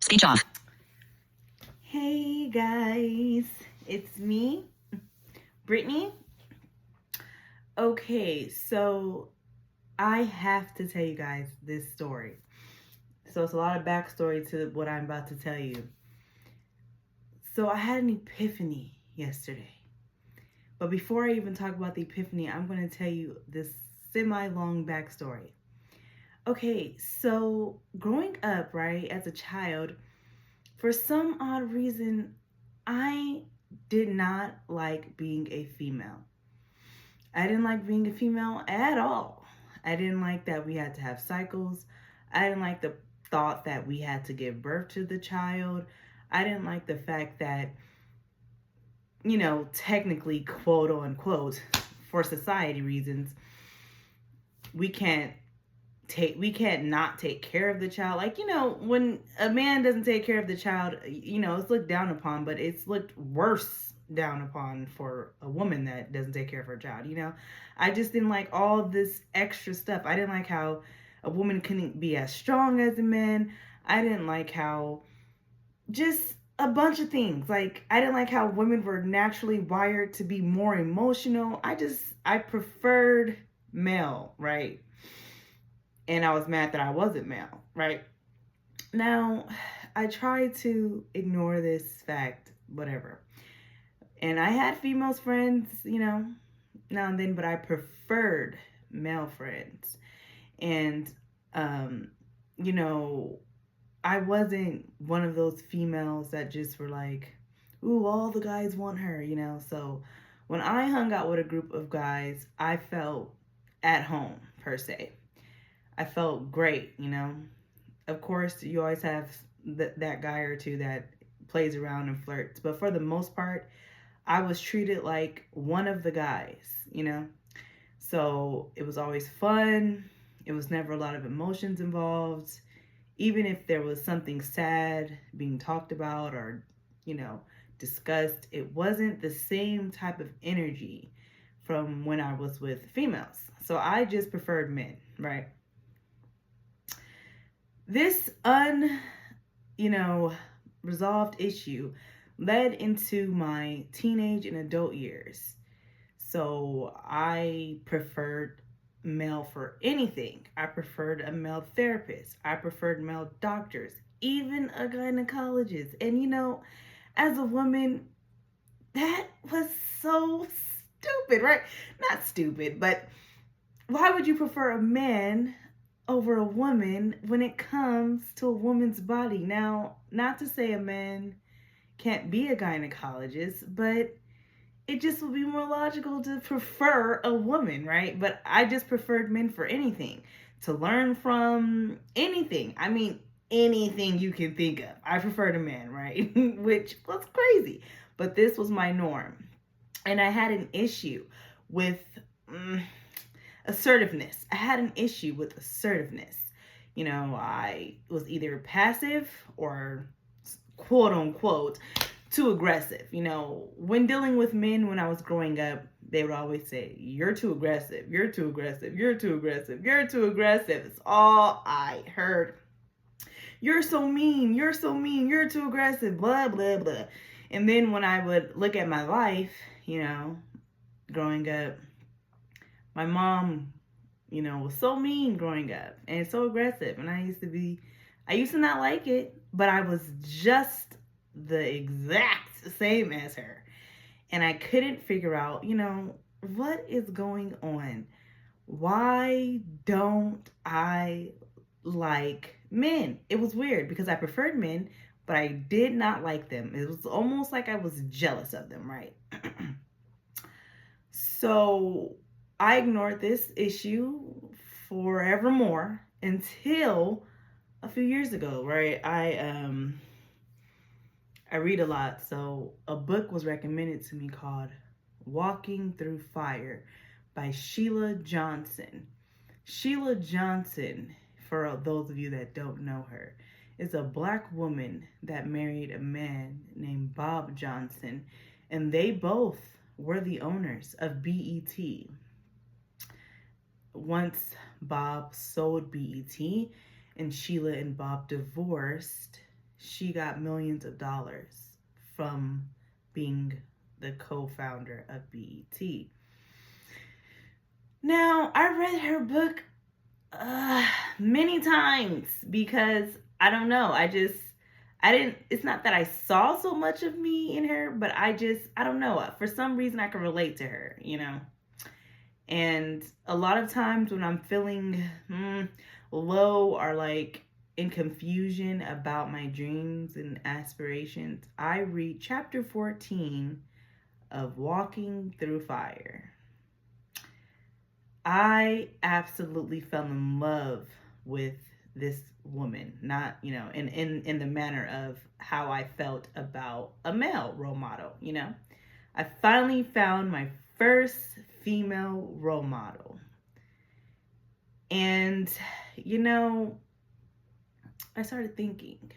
Speech off. Hey guys, it's me, Brittany. Okay, so I have to tell you guys this story. So it's a lot of backstory to what I'm about to tell you. So I had an epiphany yesterday. But before I even talk about the epiphany, I'm going to tell you this semi-long backstory. Okay, so growing up, right, as a child, for some odd reason, I did not like being a female. I didn't like being a female at all. I didn't like that we had to have cycles. I didn't like the thought that we had to give birth to the child. I didn't like the fact that, technically, quote unquote, for society reasons, we can't we can't not take care of the child. Like, when a man doesn't take care of the child, it's looked down upon, but it's looked worse down upon for a woman that doesn't take care of her child. I just didn't like all this extra stuff. I didn't like how a woman couldn't be as strong as a man. I didn't like how just a bunch of things. Like, I didn't like how women were naturally wired to be more emotional. I preferred male, right? And I was mad that I wasn't male, right? Now, I tried to ignore this fact, whatever. And I had female friends, now and then, but I preferred male friends. And, you know, I wasn't one of those females that just were like, ooh, all the guys want her, So when I hung out with a group of guys, I felt at home, per se. I felt great, Of course, you always have that guy or two that plays around and flirts, but for the most part, I was treated like one of the guys. So it was always fun. It was never a lot of emotions involved. Even if there was something sad being talked about or, you know, discussed, it wasn't the same type of energy from when I was with females. So I just preferred men, right? This resolved issue led into my teenage and adult years. So I preferred male for anything. I preferred a male therapist. I preferred male doctors, even a gynecologist. And as a woman, that was so stupid, right? Not stupid, but why would you prefer a man over a woman when it comes to a woman's body? Now, not to say a man can't be a gynecologist, but it just would be more logical to prefer a woman, right? But I just preferred men for anything, to learn from anything. I mean, anything you can think of. I preferred a man, right? Which was crazy. But this was my norm. And I had an issue with assertiveness. I had an issue with assertiveness. I was either passive or quote unquote too aggressive. When dealing with men when I was growing up, they would always say, you're too aggressive, you're too aggressive, you're too aggressive, you're too aggressive. It's all I heard. You're so mean, you're so mean, you're too aggressive, blah, blah, blah. And then when I would look at my life, growing up, my mom, was so mean growing up and so aggressive. And I used to not like it, but I was just the exact same as her. And I couldn't figure out, what is going on? Why don't I like men? It was weird because I preferred men, but I did not like them. It was almost like I was jealous of them, right? So I ignored this issue forevermore until a few years ago, right? I read a lot, so a book was recommended to me called Walking Through Fire by Sheila Johnson. Sheila Johnson, for those of you that don't know her, is a Black woman that married a man named Bob Johnson, and they both were the owners of BET. Once Bob sold BET and Sheila and Bob divorced, she got millions of dollars from being the co-founder of BET. Now, I read her book many times because I don't know. I didn't, it's not that I saw so much of me in her, but I don't know. For some reason, I can relate to her, you know? And a lot of times when I'm feeling low or like in confusion about my dreams and aspirations, I read chapter 14 of Walking Through Fire. I absolutely fell in love with this woman, not, you know, in the manner of how I felt about a male role model, you know. I finally found my first female role model. And, you know, I started thinking,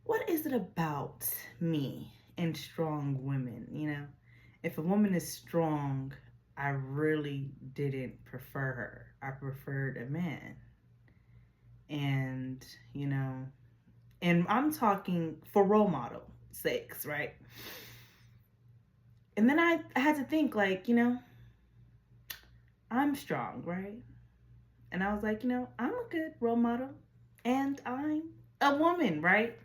what is it about me and strong women, you know? If a woman is strong, I really didn't prefer her. I preferred a man. And, you know, and I'm talking for role model sakes, right? And then I had to think, like, you know, I'm strong, right? And I was like, you know, I'm a good role model and I'm a woman, right?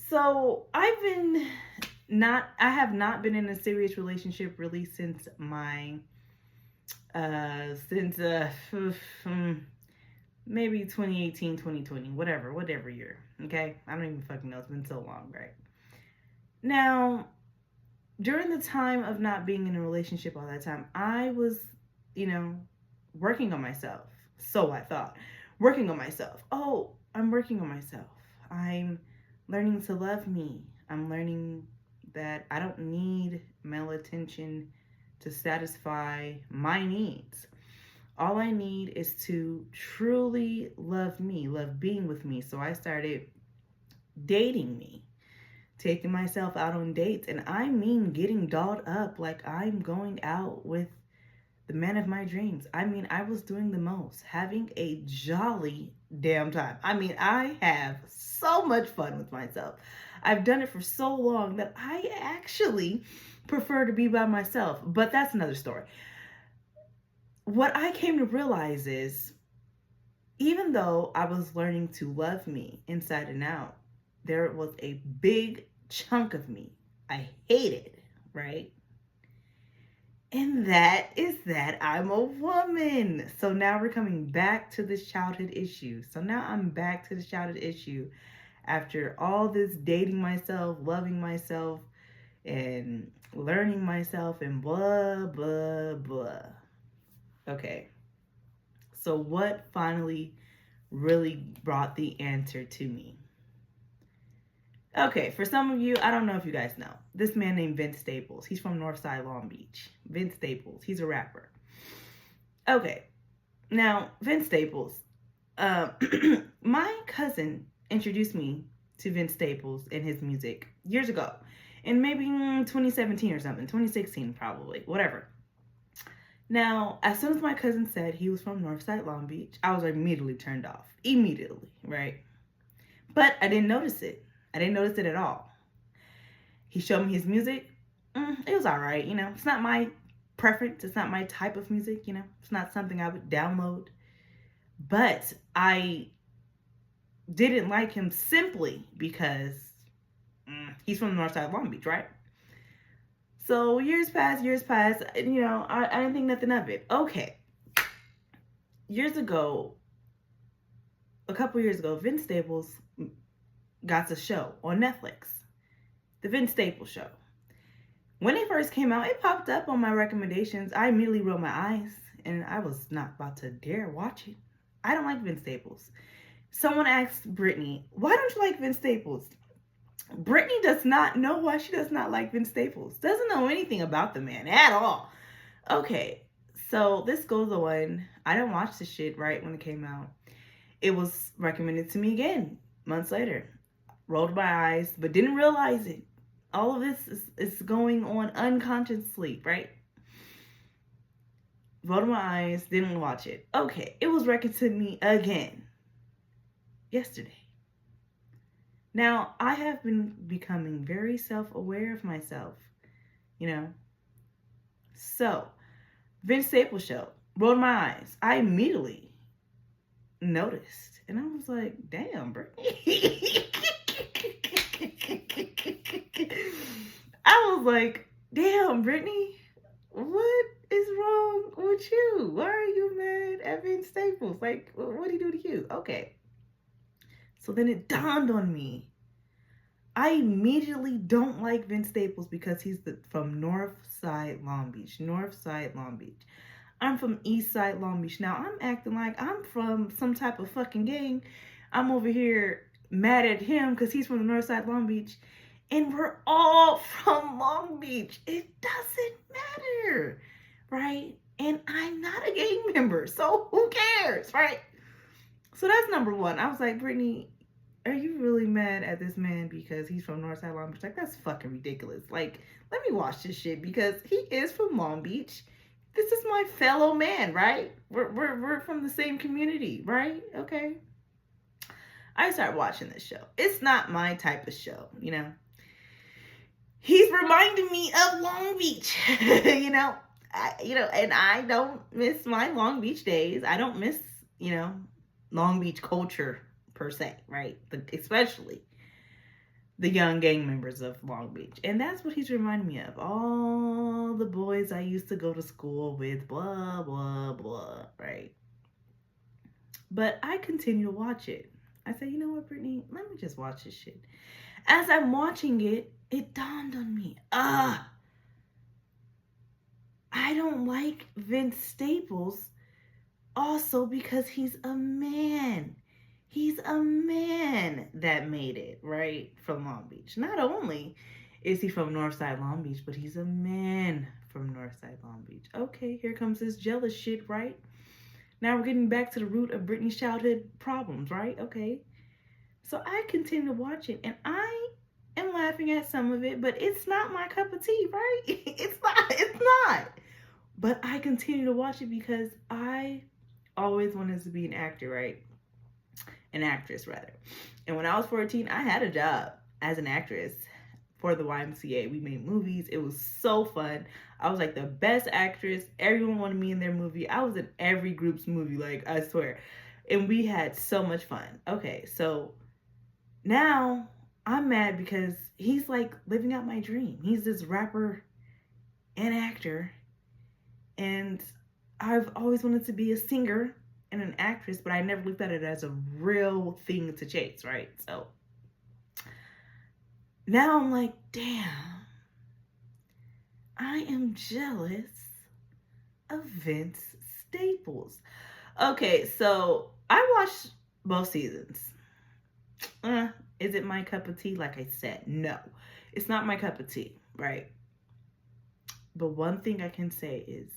So I have not been in a serious relationship really since my maybe 2018, 2020, whatever year. Okay, I don't even fucking know. It's been so long, right? Now, during the time of not being in a relationship all that time, I was, you know, working on myself. So I thought, working on myself. Oh, I'm working on myself. I'm learning to love me. I'm learning that I don't need male attention to satisfy my needs. All I need is to truly love me, love being with me. So I started dating me, taking myself out on dates. And I mean getting dolled up like I'm going out with the man of my dreams. I mean, I was doing the most, having a jolly damn time. I mean, I have so much fun with myself. I've done it for so long that I actually prefer to be by myself. But that's another story. What I came to realize is, even though I was learning to love me inside and out, there was a big chunk of me I hated, right? And that is that I'm a woman. So now we're coming back to this childhood issue. So now I'm back to the childhood issue after all this dating myself, loving myself, and learning myself, and blah, blah, blah. Okay. So what finally really brought the answer to me? Okay, for some of you, I don't know if you guys know. This man named Vince Staples. He's from Northside Long Beach. Vince Staples. He's a rapper. Okay. Now, Vince Staples. My cousin introduced me to Vince Staples and his music years ago. In maybe 2017 or something. 2016 probably. Whatever. Now, as soon as my cousin said he was from Northside Long Beach, I was immediately turned off. Immediately, right? But I didn't notice it. I didn't notice it at all. He showed me his music. It was all right, you know. It's not my preference. It's not my type of music, you know. It's not something I would download. But I didn't like him simply because he's from the North Side of Long Beach, right? So years passed, and, you know, I didn't think nothing of it. Okay. Years ago, a couple years ago, Vince Staples got a show on Netflix, The Vince Staples Show. When it first came out, it popped up on my recommendations. I immediately rolled my eyes, and I was not about to dare watch it. I don't like Vince Staples. Someone asked Brittany, why don't you like Vince Staples? Brittany does not know why she does not like Vince Staples. Doesn't know anything about the man at all. Okay, so this goes on. I didn't watch the shit right when it came out. It was recommended to me again months later. Rolled my eyes, but didn't realize it. All of this is going on unconsciously, right? Rolled my eyes, didn't watch it. Okay, it was recommended to me again yesterday. Now, I have been becoming very self-aware of myself, you know. So, Vince Staples show, rolled my eyes. I immediately noticed. And I was like, damn, Brittany. I was like, damn, Brittany, what is wrong with you? Why are you mad at Vince Staples? Like, what did he do to you? Okay. So then it dawned on me. I immediately don't like Vince Staples because he's from North Side Long Beach. North Side Long Beach. I'm from East Side Long Beach. Now I'm acting like I'm from some type of fucking gang. I'm over here mad at him because he's from the North Side Long Beach. And we're all from Long Beach. It doesn't matter, right? And I'm not a gang member, so who cares, right? So that's number one. I was like, Brittany, are you really mad at this man because he's from Northside Long Beach? Like, that's fucking ridiculous. Like, let me watch this shit because he is from Long Beach. This is my fellow man, right? We're from the same community, right? Okay. I started watching this show. It's not my type of show, you know. He's reminding me of Long Beach, you know. And I don't miss my Long Beach days. I don't miss, Long Beach culture per se, right? Especially the young gang members of Long Beach. And that's what he's reminding me of. All the boys I used to go to school with, blah, blah, blah, right? But I continue to watch it. I say, you know what, Brittany? Let me just watch this shit. As I'm watching it, it dawned on me. I don't like Vince Staples also because he's a man. He's a man that made it, right, from Long Beach. Not only is he from Northside Long Beach, but he's a man from Northside Long Beach. Okay, here comes this jealous shit, right? Now we're getting back to the root of Brittany's childhood problems, right? Okay. So I continue to watch it, and I am laughing at some of it, but it's not my cup of tea, right? It's not. But I continue to watch it because I always wanted to be an actor, right? An actress, rather. And when I was 14, I had a job as an actress for the YMCA. We made movies. It was so fun. I was like the best actress. Everyone wanted me in their movie. I was in every group's movie, like, I swear. And we had so much fun. Okay, so now I'm mad because he's like living out my dream. He's this rapper and actor. And I've always wanted to be a singer and an actress, but I never looked at it as a real thing to chase, right? So now I'm like, damn, I am jealous of Vince Staples. Okay, so I watched both seasons. Is it my cup of tea? Like I said, no, it's not my cup of tea, right? But one thing I can say is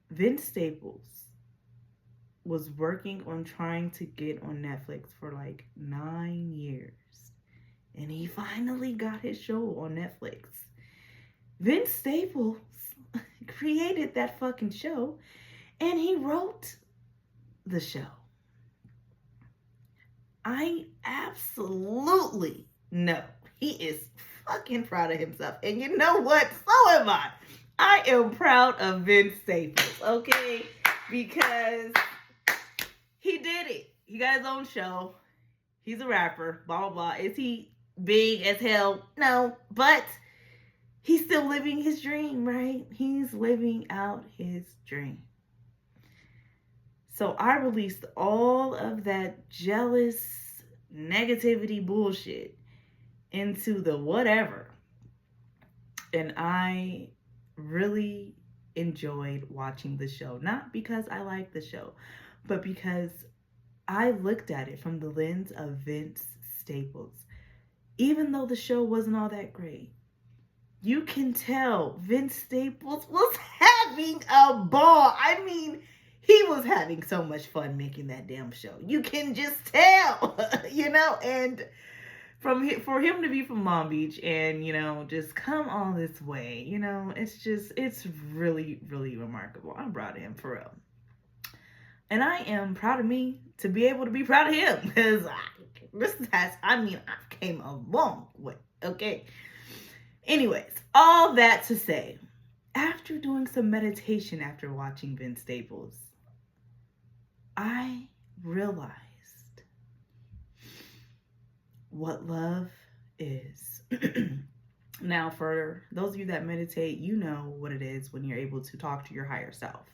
Vince Staples was working on trying to get on Netflix for like 9 years. And he finally got his show on Netflix. Vince Staples created that fucking show, and he wrote the show. I absolutely know he is fucking proud of himself. And you know what? So am I. I am proud of Vince Staples, okay? Because he did it. He got his own show. He's a rapper, blah, blah, blah. Is he big as hell? No, but he's still living his dream, right? He's living out his dream. So I released all of that jealous negativity bullshit into the whatever. And I really enjoyed watching the show. Not because I like the show, but because I looked at it from the lens of Vince Staples. Even though the show wasn't all that great, you can tell Vince Staples was having a ball. I mean, he was having so much fun making that damn show. You can just tell, and for him to be from Long Beach and, just come all this way, it's really, really remarkable. I'm proud of him, for real. And I am proud of me to be able to be proud of him, because I came a long way, okay? Anyways, all that to say, after doing some meditation after watching Vince Staples, I realized what love is. Now, for those of you that meditate, you know what it is when you're able to talk to your higher self.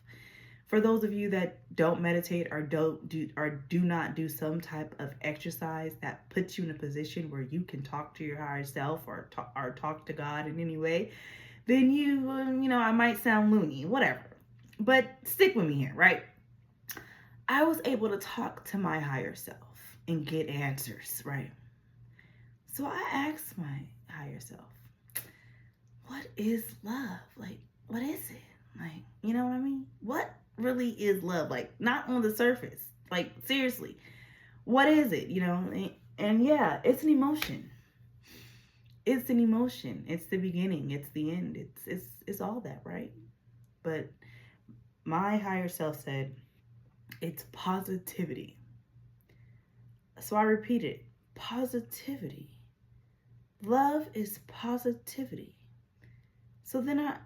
For those of you that don't meditate or do not do some type of exercise that puts you in a position where you can talk to your higher self or talk to God in any way, then I might sound loony, whatever. But stick with me here, right? I was able to talk to my higher self and get answers, right? So I asked my higher self, what is love? Like, what is it? Like, you know what I mean? What really is love? Like, not on the surface. Like, seriously, what is it? And yeah, it's an emotion. It's an emotion. It's the beginning. It's the end. It's all that, right? But my higher self said, it's positivity. So I repeated, positivity. Love is positivity. So then I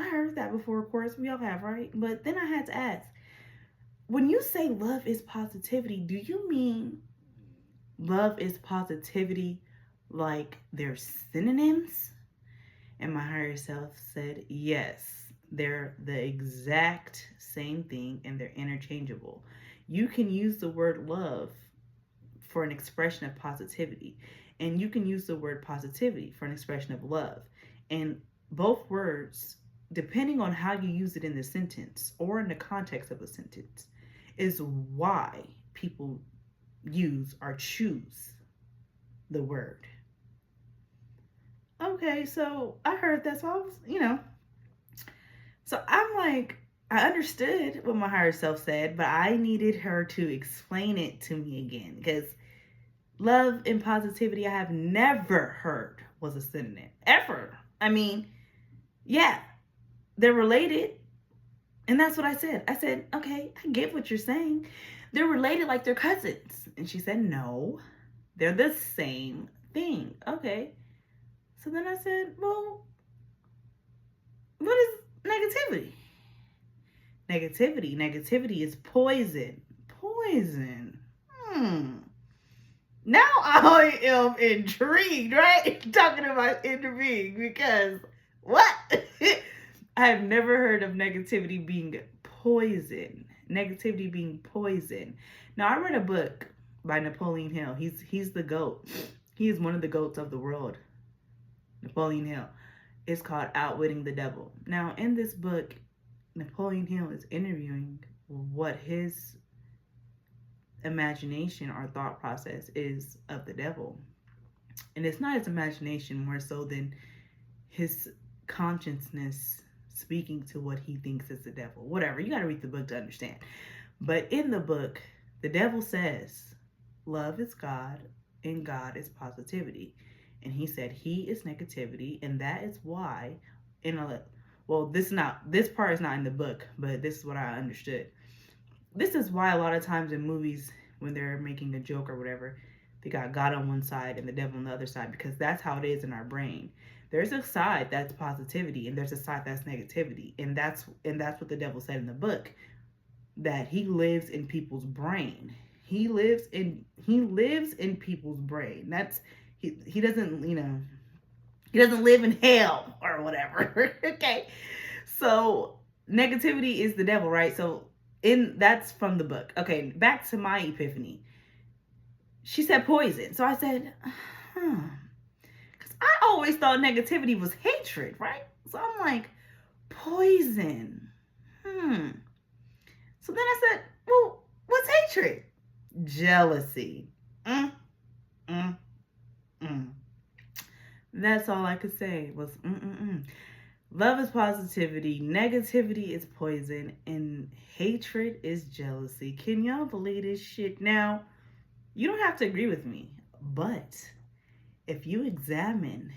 heard that before, of course, we all have, right? But then I had to ask, when you say love is positivity, do you mean love is positivity like they're synonyms? And my higher self said, yes, they're the exact same thing and they're interchangeable. You can use the word love for an expression of positivity, and you can use the word positivity for an expression of love. And both words, depending on how you use it in the sentence or in the context of the sentence, is why people use or choose the word. Okay, so I heard that, so I was, so I'm like, I understood what my higher self said, but I needed her to explain it to me again, because love and positivity I have never heard was a synonym, ever. I mean, yeah, they're related. And that's what I said. I said, okay, I get what you're saying. They're related like they're cousins. And she said, no, they're the same thing. Okay. So then I said, well, what is negativity? Negativity is poison. Poison. Now I am intrigued, right? Talking about intrigued, because what? I have never heard of negativity being poison. Negativity being poison. Now, I read a book by Napoleon Hill. He's the GOAT. He is one of the GOATs of the world. Napoleon Hill. It's called Outwitting the Devil. Now, in this book, Napoleon Hill is interviewing what his imagination or thought process is of the devil. And it's not his imagination more so than his consciousness speaking to what he thinks is the devil. Whatever, you got to read the book to understand. But in the book, the devil says, love is God and God is positivity. And he said he is negativity, and that is why, this part is not in the book, but this is what I understood. This is why a lot of times in movies, when they're making a joke or whatever, they got God on one side and the devil on the other side, because that's how it is in our brain. There's a side that's positivity and there's a side that's negativity. And that's what the devil said in the book, that he lives in people's brain. He lives in people's brain. He doesn't, he doesn't live in hell or whatever. Okay. So negativity is the devil, right? So that's from the book. Okay, back to my epiphany. She said poison. So I said, because I always thought negativity was hatred, right? So I'm like, poison. So then I said, well, what's hatred? Jealousy. That's all I could say was Love is positivity, negativity is poison, and hatred is jealousy. Can y'all believe this shit? Now, you don't have to agree with me, but if you examine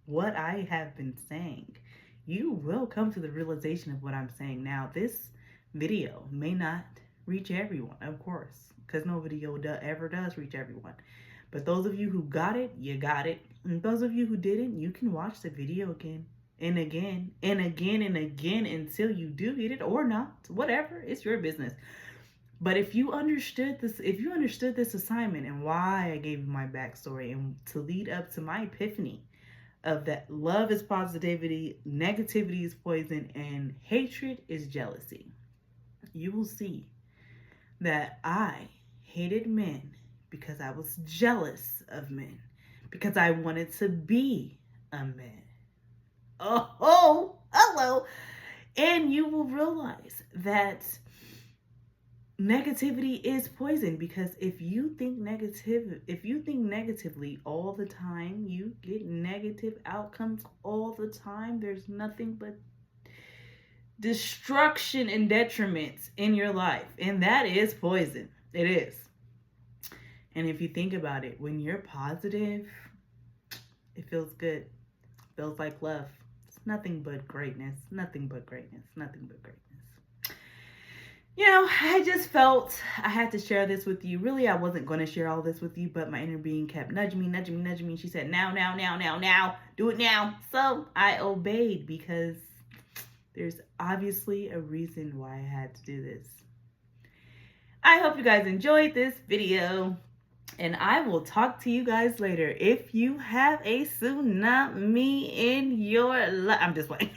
what I have been saying, you will come to the realization of what I'm saying. Now, this video may not reach everyone, of course, because no video ever does reach everyone. But those of you who got it, you got it. And those of you who didn't, you can watch the video again and again and again and again until you do get it or not. Whatever, it's your business. But if you understood this assignment and why I gave you my backstory and to lead up to my epiphany of that love is positivity, negativity is poison, and hatred is jealousy, you will see that I hated men because I was jealous of men, because I wanted to be a man. Oh, hello. And you will realize that negativity is poison, because if you think negatively all the time, you get negative outcomes all the time. There's nothing but destruction and detriments in your life, and that is poison. It is. And if you think about it, when you're positive, it feels good. It feels like love. It's nothing but greatness. Nothing but greatness. Nothing but greatness. You know, I just felt I had to share this with you. Really, I wasn't going to share all this with you, but my inner being kept nudging me. She said, now, do it now. So I obeyed, because there's obviously a reason why I had to do this. I hope you guys enjoyed this video, and I will talk to you guys later. If you have a tsunami in your life, I'm just playing.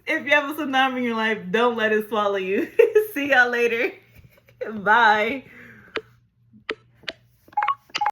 If you have a tsunami in your life, don't let it swallow you. See y'all later. Bye.